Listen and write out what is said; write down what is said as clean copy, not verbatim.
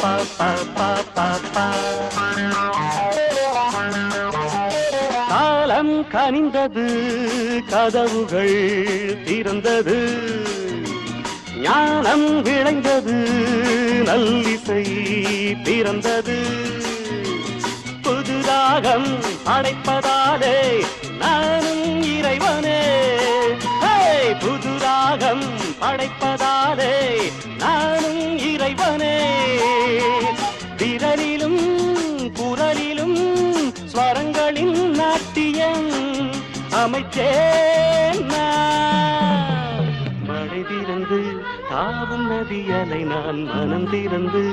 பா பா பா பா பா. காலம் கனிந்தது, கதவுகள் திறந்தது, ஞானம் விளைந்தது, நல்லிசை பிறந்தது. புது ராகம் படைப்பதாலே நானும் இறைவனே, புது ராகம் படைப்பதாலே நானும் இறைவனே. விரலிலும் குரலிலும் ஸ்வரங்களின் நாட்டியம் அமைச்சேன் நான். மழை திறந்து தாவும் நதியலை நான் மனம் திறந்து